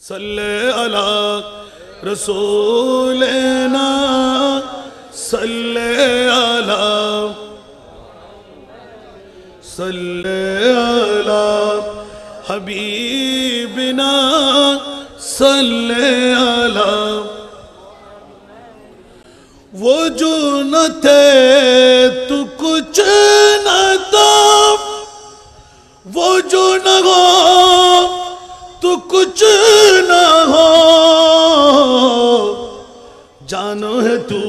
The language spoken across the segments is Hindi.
सल्ले अला रसूलना सल्ले अला हबीबिना सल्ले अला। वो जो न थे तू कुछ न था, वो जो न हो तो कुछ न हो। जानो है तू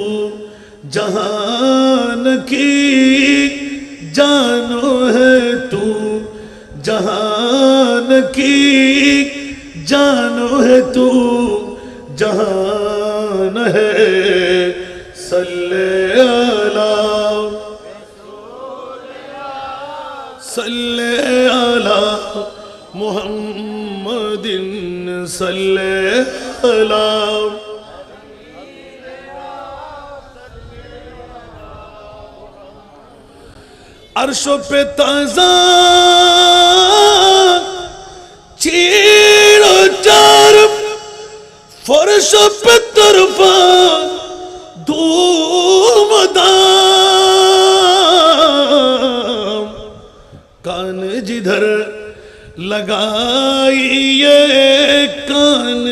जहान की, जानो है तू जहान की, जानो है तू जहान है। सल्ले अला सल्ले अला मुहम्मदिन सल्ले अला। अर्शों पे ताज़ा चीरो चार, फर्शों पे तरफा धूमधाम। कान जिधर लगाइए, कान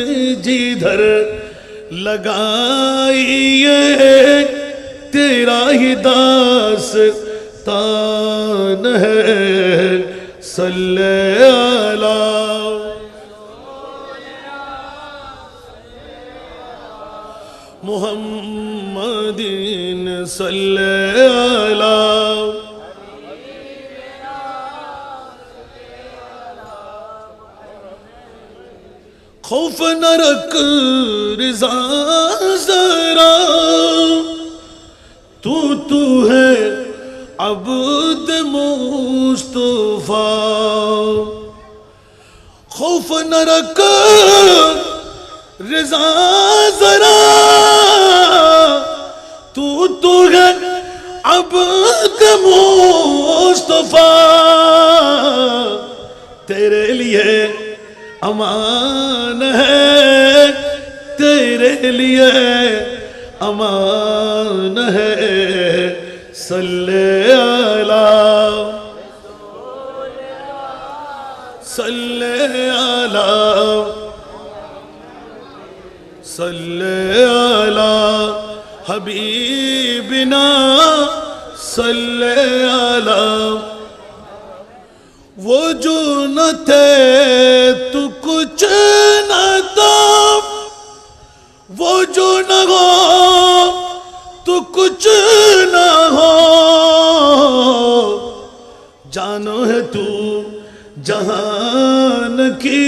जिधर लगाइए, तेरा ही दास तान है। सल्ले अला मुहम्मदिन सल्ले अला। खौफ न रख रिज़ा ज़रा, तू है अब्द मुस्तफा। खौफ न रख रिज़ा ज़रा, तू है अब्द मुस्तफा। तेरे लिए अमान है, तेरे लिए अमान है। सल्ले अला सल्ले अला सल्ले अला हबीबिना सल्ले अला। वो जो न थे तू कुछ न था, वो जो न हो तो कुछ न हो। जानो है तू जहान की,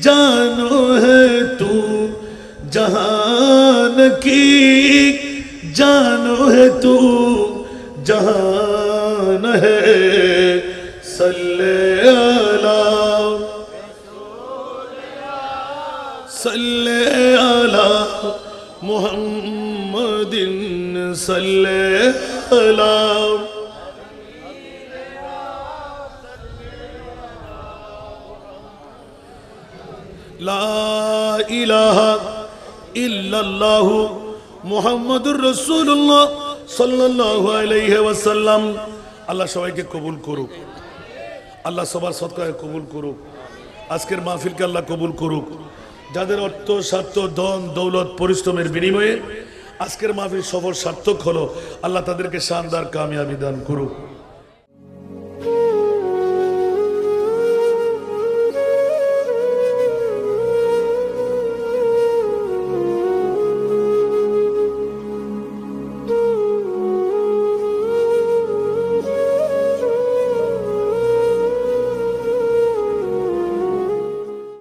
जानो है तू जहान की, जानो है तू जहान है। सल्ले अला सल्ले अला मुहम्मदिन सल्ले अला। ला इलाहा इल्लल्लाहु मुहम्मदुर रसूलुल्लाह सल्लल्लाहु अलैहि वसल्लम। আল্লাহ সবাইকে কবুল করুক, আল্লাহ সবার সদকায় কবুল করুক। আজকের মাহফিলকে আল্লাহ কবুল করুক। যাদের অর্থ স্বার্থ ধন দৌলত পরিশ্রমের বিনিময়ে আজকের মাহফিল সফল সার্থক হলো, আল্লাহ তাদেরকে শানদার কামিয়াবি দান করুক।